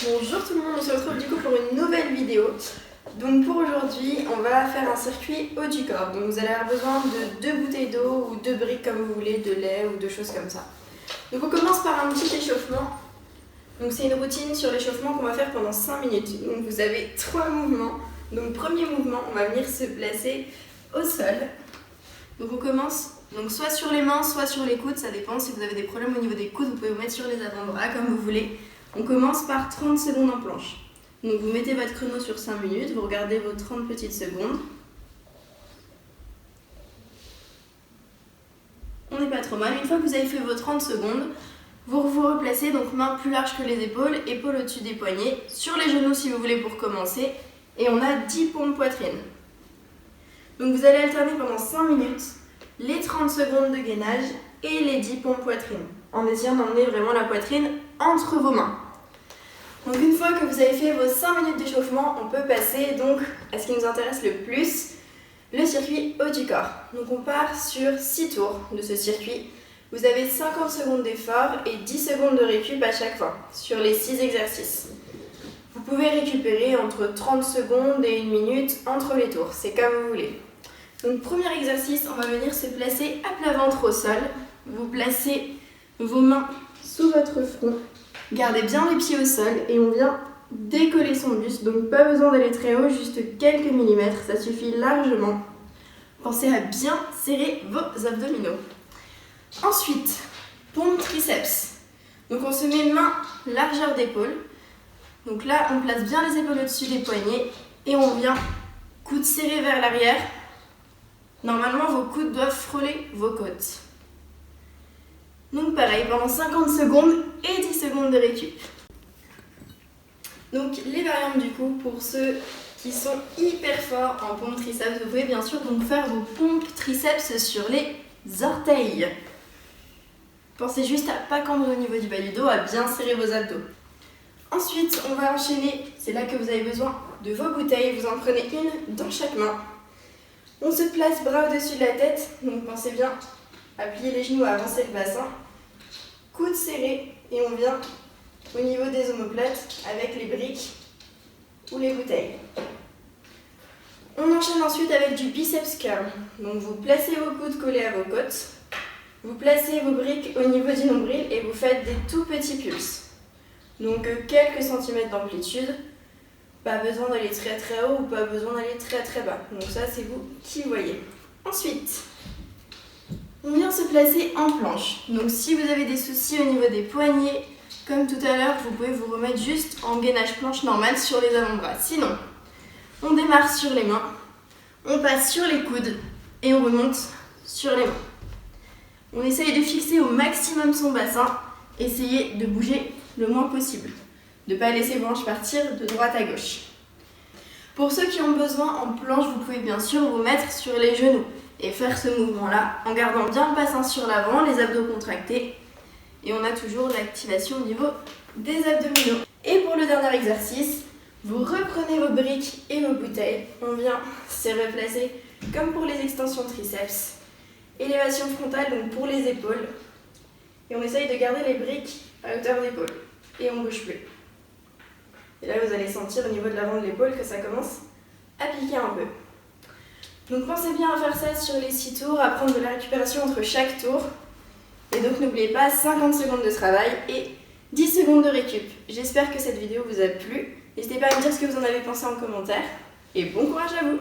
Bonjour tout le monde, on se retrouve du coup pour une nouvelle vidéo. Donc pour aujourd'hui, on va faire un circuit haut du corps. Donc vous allez avoir besoin de 2 bouteilles d'eau ou 2 briques comme vous voulez, de lait ou de choses comme ça. Donc on commence par un petit échauffement. Donc c'est une routine sur l'échauffement qu'on va faire pendant 5 minutes. Donc vous avez 3 mouvements. Donc premier mouvement, on va venir se placer au sol. Donc on commence soit sur les mains, soit sur les coudes, ça dépend. Si vous avez des problèmes au niveau des coudes, vous pouvez vous mettre sur les avant-bras comme vous voulez. On commence par 30 secondes en planche. Donc vous mettez votre chrono sur 5 minutes, vous regardez vos 30 petites secondes. On n'est pas trop mal. Une fois que vous avez fait vos 30 secondes, vous vous replacez, donc mains plus larges que les épaules, épaules au-dessus des poignets, sur les genoux si vous voulez pour commencer, et on a 10 pompes poitrine. Donc vous allez alterner pendant 5 minutes les 30 secondes de gainage et les 10 pompes poitrine, en essayant d'emmener vraiment la poitrine entre vos mains. Donc une fois que vous avez fait vos 5 minutes d'échauffement, on peut passer donc à ce qui nous intéresse le plus, le circuit haut du corps. Donc on part sur 6 tours de ce circuit. Vous avez 50 secondes d'effort et 10 secondes de récup à chaque fois, sur les 6 exercices. Vous pouvez récupérer entre 30 secondes et 1 minute entre les tours, c'est comme vous voulez. Donc premier exercice, on va venir se placer à plat ventre au sol. Vous placez vos mains sous votre front. Gardez bien les pieds au sol et on vient décoller son buste. Donc pas besoin d'aller très haut, juste quelques millimètres, ça suffit largement. Pensez à bien serrer vos abdominaux. Ensuite, pompe triceps. Donc on se met main largeur d'épaule. Donc là, on place bien les épaules au-dessus des poignets et on vient coudes serrés vers l'arrière. Normalement, vos coudes doivent frôler vos côtes. Donc pareil, pendant 50 secondes et 10 secondes de récup. Donc les variantes du coup, pour ceux qui sont hyper forts en pompe triceps, vous pouvez bien sûr donc faire vos pompes triceps sur les orteils. Pensez juste à pas cambre au niveau du bas du dos, à bien serrer vos abdos. Ensuite, on va enchaîner, c'est là que vous avez besoin de vos bouteilles, vous en prenez une dans chaque main. On se place bras au-dessus de la tête, donc pensez bien à plier les genoux, à avancer le bassin. Coudes serrés et on vient au niveau des omoplates avec les briques ou les bouteilles. On enchaîne ensuite avec du biceps curl. Donc vous placez vos coudes collés à vos côtes, vous placez vos briques au niveau du nombril et vous faites des tout petits pulses. Donc quelques centimètres d'amplitude. Pas besoin d'aller très très haut ou pas besoin d'aller très très bas. Donc ça c'est vous qui voyez. Ensuite, on vient se placer en planche. Donc si vous avez des soucis au niveau des poignets, comme tout à l'heure, vous pouvez vous remettre juste en gainage planche normale sur les avant-bras. Sinon, on démarre sur les mains, on passe sur les coudes et on remonte sur les mains. On essaye de fixer au maximum son bassin, essayez de bouger le moins possible. De ne pas laisser vos hanches partir de droite à gauche. Pour ceux qui ont besoin en planche, vous pouvez bien sûr vous mettre sur les genoux et faire ce mouvement-là en gardant bien le bassin sur l'avant, les abdos contractés. Et on a toujours l'activation au niveau des abdominaux. Et pour le dernier exercice, vous reprenez vos briques et vos bouteilles. On vient se replacer comme pour les extensions triceps. Élévation frontale, donc pour les épaules. Et on essaye de garder les briques à hauteur d'épaule. Et on ne bouge plus. Et là, vous allez sentir au niveau de l'avant de l'épaule que ça commence à piquer un peu. Donc pensez bien à faire ça sur les 6 tours, à prendre de la récupération entre chaque tour. Et donc n'oubliez pas 50 secondes de travail et 10 secondes de récup. J'espère que cette vidéo vous a plu. N'hésitez pas à me dire ce que vous en avez pensé en commentaire. Et bon courage à vous!